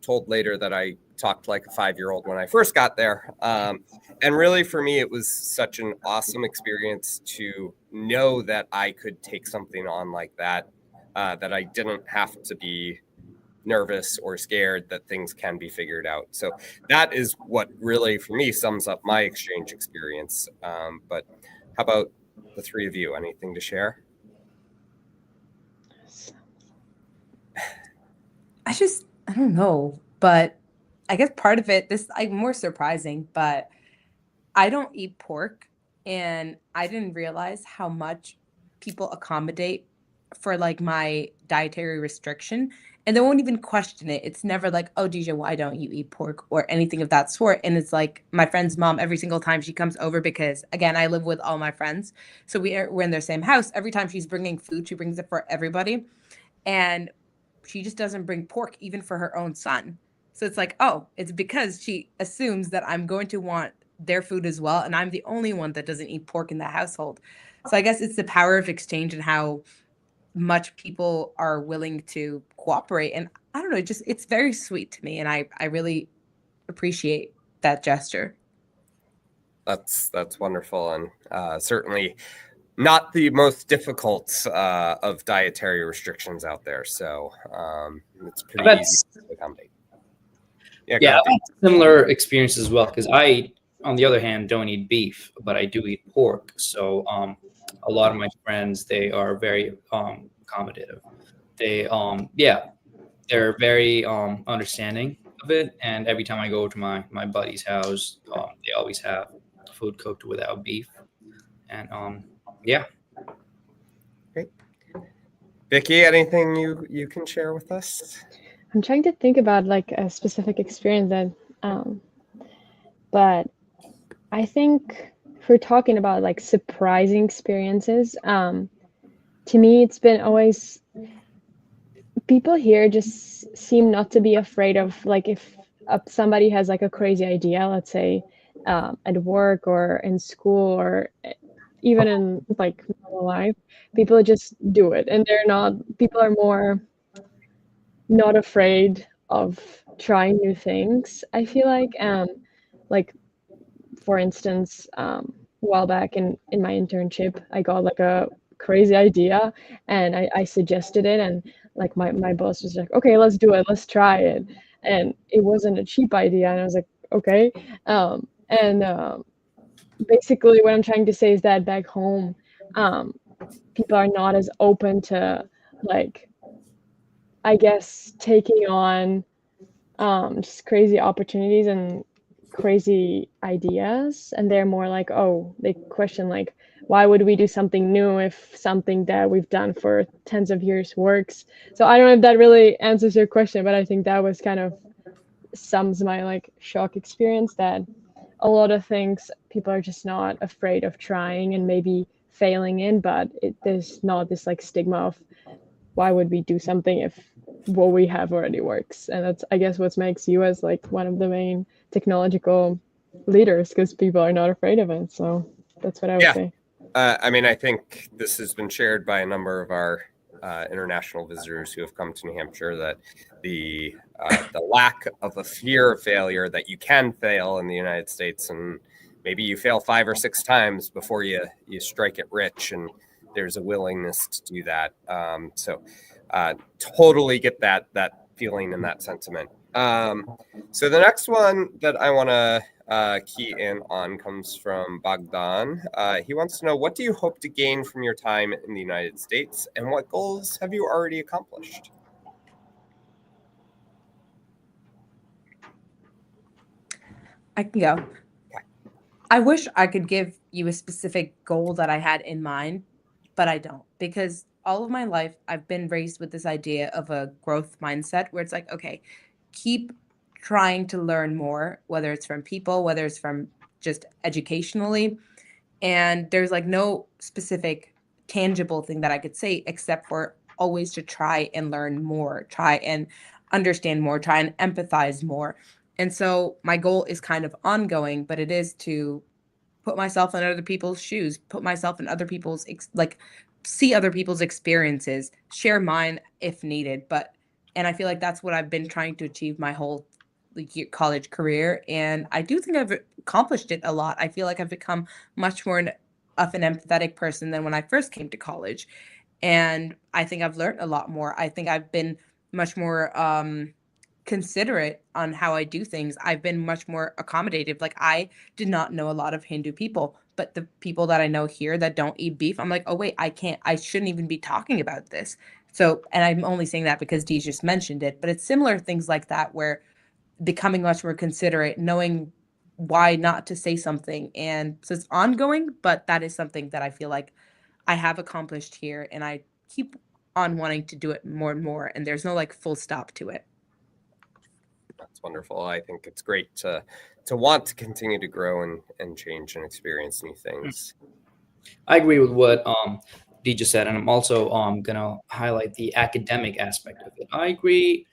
told later that I talked like a 5-year-old when I first got there. And really, for me, it was such an awesome experience to know that I could take something on like that, that I didn't have to be nervous or scared, that things can be figured out. So that is what really, for me, sums up my exchange experience. But how about the three of you? Anything to share? I don't know, but I guess part of it, this like more surprising, but I don't eat pork, and I didn't realize how much people accommodate for like my dietary restriction. and they won't even question it. It's never like, oh, DJ, why don't you eat pork or anything of that sort? And it's like my friend's mom, every single time she comes over, because again, I live with all my friends. So we're in their same house. Every time she's bringing food, she brings it for everybody. And she just doesn't bring pork even for her own son. So it's like, oh, it's because she assumes that I'm going to want their food as well. And I'm the only one that doesn't eat pork in the household. So I guess it's the power of exchange and how much people are willing to cooperate. And I don't know, it's very sweet to me. And I really appreciate that gesture. That's wonderful, and certainly not the most difficult of dietary restrictions out there. So it's pretty easy to accommodate. Yeah, Yeah, I've had similar experience as well, because I, on the other hand, don't eat beef, but I do eat pork. So a lot of my friends, they are very accommodative. They they're very understanding of it. And every time I go to my buddy's house, they always have food cooked without beef. And yeah. Great. Vicky, anything you can share with us? I'm trying to think about like a specific experience that, but I think if we're talking about like surprising experiences, to me, it's been always, people here just seem not to be afraid of, like, if somebody has like a crazy idea, let's say at work or in school or even in like normal life, people just do it, and people are more not afraid of trying new things. I feel like for instance, a while back in my internship, I got like a crazy idea, and I suggested it, and like my boss was like, okay, let's do it, let's try it. And it wasn't a cheap idea, and I was like, okay. And basically what I'm trying to say is that back home, people are not as open to, like, I guess, taking on just crazy opportunities and crazy ideas, and they're more like, oh, they question like, why would we do something new if something that we've done for tens of years works? So I don't know if that really answers your question, but I think that was kind of sums my like shock experience, that a lot of things people are just not afraid of trying and maybe failing in, but there's not this like stigma of why would we do something if what we have already works. And that's, I guess, what makes you as like one of the main technological leaders, because people are not afraid of it. So that's what I would say. I mean, I think this has been shared by a number of our international visitors who have come to New Hampshire, that the lack of a fear of failure, that you can fail in the United States, and maybe you fail 5 or 6 times before you strike it rich, and there's a willingness to do that. So totally get that feeling and that sentiment. So the next one that I want to key in on comes from Bogdan. He wants to know, what do you hope to gain from your time in the United States, and what goals have you already accomplished? I can go. I wish I could give you a specific goal that I had in mind, but I don't, because all of my life I've been raised with this idea of a growth mindset where it's like, okay, keep trying to learn more, whether it's from people, whether it's from just educationally. And there's like no specific tangible thing that I could say except for always to try and learn more, try and understand more, try and empathize more. And so my goal is kind of ongoing, but it is to put myself in other people's shoes, put myself in other people's see other people's experiences, share mine if needed. And I feel like that's what I've been trying to achieve my whole college career, and I do think I've accomplished it a lot. I feel like I've become much more of an empathetic person than when I first came to college, and I think I've learned a lot more. I think I've been much more considerate on how I do things. I've been much more accommodative. Like, I did not know a lot of Hindu people, but the people that I know here that don't eat beef, I'm like, oh wait, I shouldn't even be talking about this. So, and I'm only saying that because Dee just mentioned it, but it's similar things like that, where becoming much more considerate, knowing why not to say something. And so it's ongoing, but that is something that I feel like I have accomplished here, and I keep on wanting to do it more and more, and there's no like full stop to it. That's wonderful. I think it's great to want to continue to grow and change and experience new things. I agree with what Dee just said, and I'm also gonna highlight the academic aspect of it. I agree.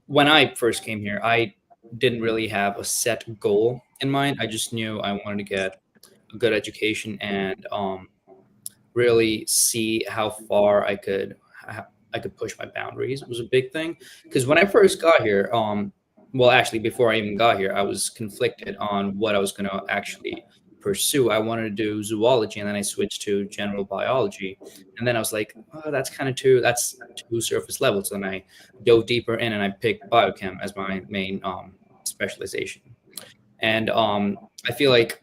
When I first came here, I didn't really have a set goal in mind. I just knew I wanted to get a good education and really see how far I could push my boundaries. It was a big thing because when I first got here, well, actually, before I even got here, I was conflicted on what I was going to actually pursue. I wanted to do zoology, and then I switched to general biology, and then I was like, oh, that's too surface level. So then I dove deeper in, and I picked biochem as my main specialization. And I feel like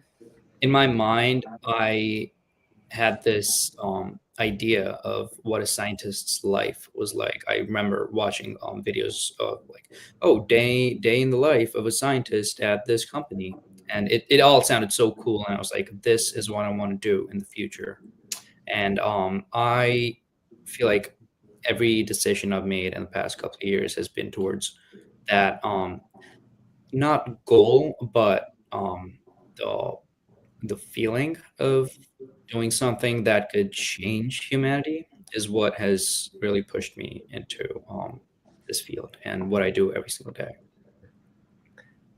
in my mind, I had this idea of what a scientist's life was like. I remember watching videos of like, oh, day in the life of a scientist at this company, and it all sounded so cool. And I was like, this is what I want to do in the future. And I feel like every decision I've made in the past couple of years has been towards that not goal, but the feeling of doing something that could change humanity is what has really pushed me into this field and what I do every single day.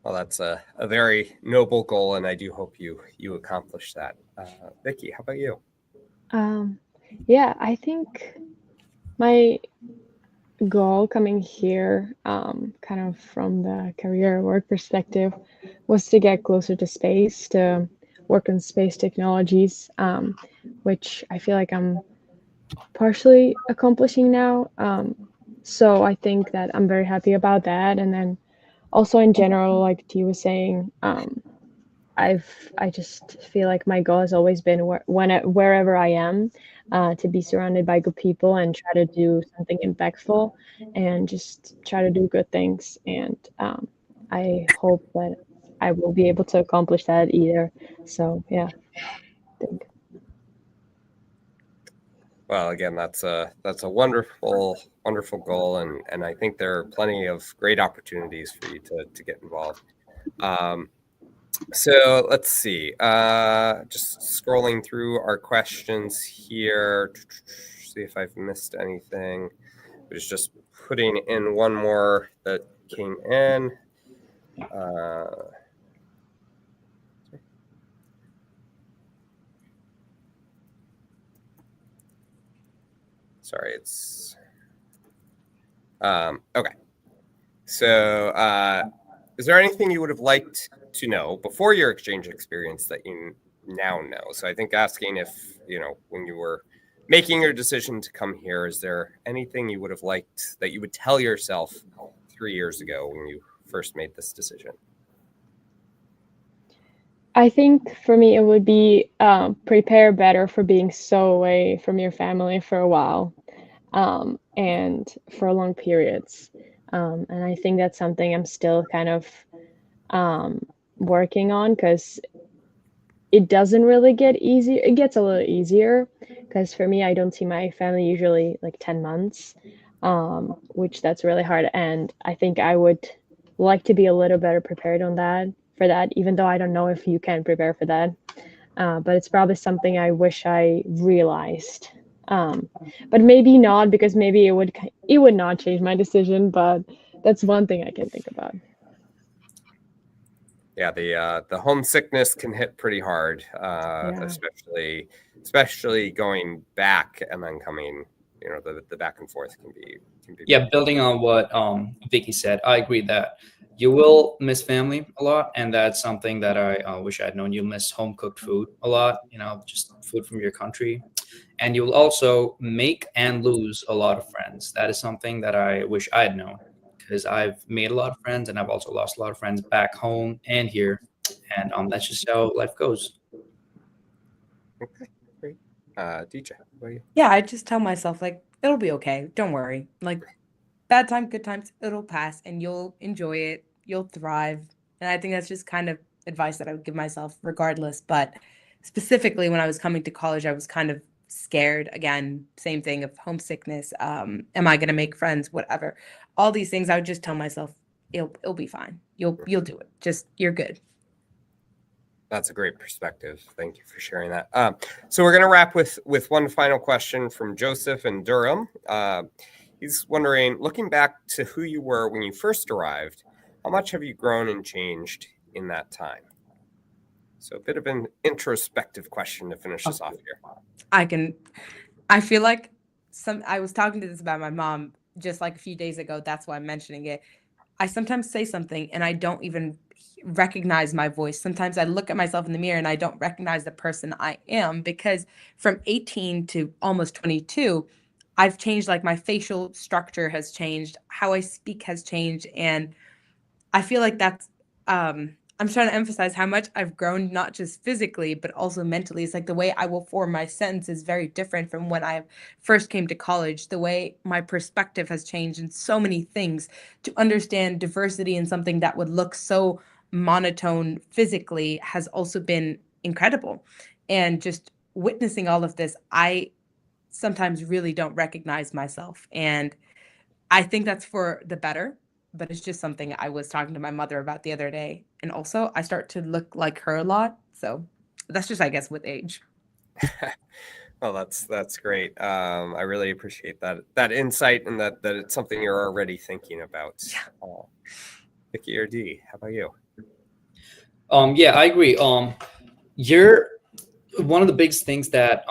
Well, that's a very noble goal, and I do hope you accomplish that. Vicky, how about you? Yeah, I think my goal coming here, kind of from the career work perspective, was to get closer to space, to work on space technologies, which I feel like I'm partially accomplishing now. So I think that I'm very happy about that. And then also in general, like T was saying, I just feel like my goal has always been wherever I am, to be surrounded by good people and try to do something impactful and just try to do good things. And I hope that I will be able to accomplish that either. So yeah, I think. Well, again, that's a wonderful goal, and I think there are plenty of great opportunities for you to get involved. So let's see. Just scrolling through our questions here, see if I've missed anything. I was just putting in one more that came in. Sorry, it's okay. So, is there anything you would have liked to know before your exchange experience that you now know? So, I think asking if when you were making your decision to come here, is there anything you would have liked that you would tell yourself 3 years ago when you first made this decision? I think for me, it would be prepare better for being so away from your family for a while, and for long periods. And I think that's something I'm still kind of working on, because it doesn't really get easy. It gets a little easier because for me, I don't see my family usually like 10 months, which that's really hard. And I think I would like to be a little better prepared for that, even though I don't know if you can prepare for that. But it's probably something I wish I realized. But maybe not, because maybe it would not change my decision, but that's one thing I can think about. Yeah, the homesickness can hit pretty hard, Yeah. especially going back and then coming. The back and forth can be. Yeah, building on what Vicky said, I agree that you will miss family a lot, and that's something that I wish I'd known. You'll miss home cooked food a lot, just food from your country, and you'll also make and lose a lot of friends. That is something that I wish I had known, because I've made a lot of friends, and I've also lost a lot of friends back home and here, and that's just how life goes. Okay, great. DJ, what are you? Yeah, I just tell myself like it'll be okay. Don't worry. Like bad time, good times, it'll pass and you'll enjoy it. You'll thrive. And I think that's just kind of advice that I would give myself regardless. But specifically when I was coming to college, I was kind of scared. Again, same thing of homesickness. Am I going to make friends? Whatever. All these things, I would just tell myself, it'll be fine. You'll do it. Just, you're good. That's a great perspective. Thank you for sharing that. So we're going to wrap with one final question from Joseph in Durham. He's wondering, looking back to who you were when you first arrived, how much have you grown and changed in that time? So a bit of an introspective question to finish us off here. I feel like I was talking to this about my mom just like a few days ago. That's why I'm mentioning it. I sometimes say something and I don't even recognize my voice. Sometimes I look at myself in the mirror and I don't recognize the person I am, because from 18 to almost 22, I've changed. Like, my facial structure has changed, how I speak has changed. And I feel like that's, I'm trying to emphasize how much I've grown, not just physically, but also mentally. It's like the way I will form my sentence is very different from when I first came to college. The way my perspective has changed in so many things. To understand diversity in something that would look so monotone physically has also been incredible. And just witnessing all of this, I sometimes really don't recognize myself. And I think that's for the better, but it's just something I was talking to my mother about the other day. And also, I start to look like her a lot. So that's just, I guess, with age. Well, that's great. I really appreciate that insight, and that it's something you're already thinking about. Vicky or Dee, how about you? Yeah, I agree. You're one of the biggest things that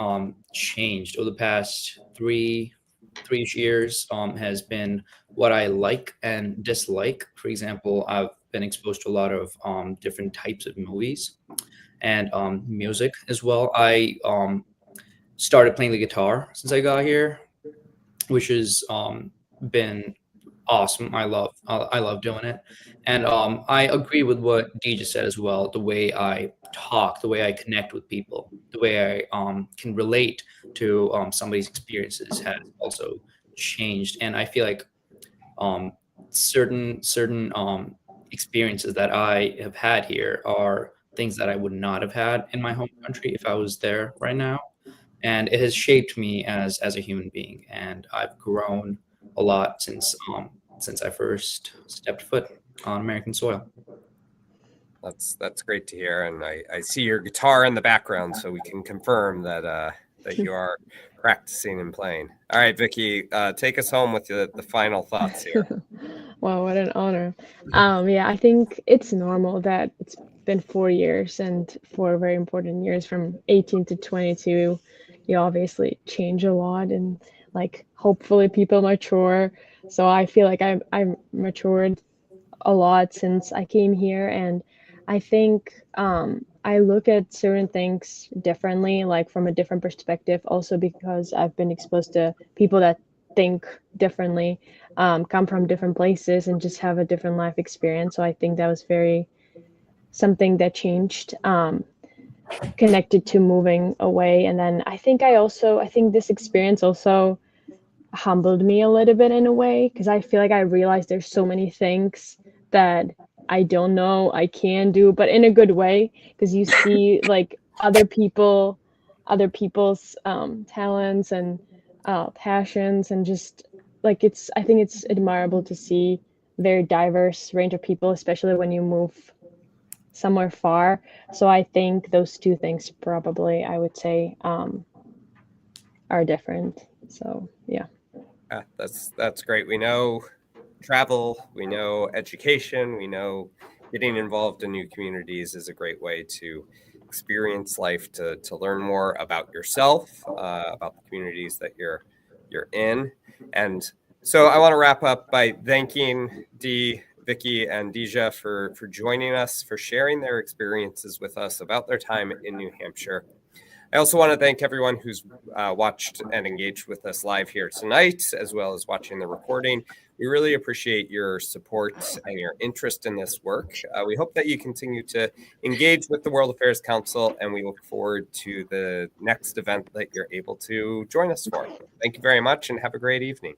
changed over the past three years has been what I like and dislike. For example, I've been exposed to a lot of different types of movies and music as well. I started playing the guitar since I got here, which has been awesome. I love doing it. And I agree with what Dee just said as well. The way I talk, the way I connect with people, the way I can relate to somebody's experiences has also changed. And I feel like certain experiences that I have had here are things that I would not have had in my home country if I was there right now. And it has shaped me as a human being. And I've grown a lot since I first stepped foot on American soil. That's great to hear, and I see your guitar in the background, so we can confirm that that you are practicing and playing. All right, Vicky, take us home with the final thoughts here. Wow, what an honor. Yeah, I think it's normal that it's been 4 years, and 4 very important years from 18 to 22. You obviously change a lot, and like hopefully people mature. So I feel like I've matured a lot since I came here, and I think I look at certain things differently, like from a different perspective, also because I've been exposed to people that think differently, come from different places, and just have a different life experience. So I think that was very something that changed, connected to moving away. And then I think this experience also humbled me a little bit in a way, because I feel like I realized there's so many things that I don't know I can do, but in a good way, because you see like other people's talents and passions, and just like I think it's admirable to see very diverse range of people, especially when you move somewhere far. So I think those two things probably I would say are different. So yeah. That's great. We know travel, we know education, we know getting involved in new communities is a great way to experience life, to learn more about yourself, about the communities that you're in. And so I want to wrap up by thanking Dee, Vicky, and Deja for joining us, for sharing their experiences with us about their time in New Hampshire. I also want to thank everyone who's watched and engaged with us live here tonight, as well as watching the recording. We really appreciate your support and your interest in this work. We hope that you continue to engage with the World Affairs Council, and we look forward to the next event that you're able to join us for. Thank you very much, and have a great evening.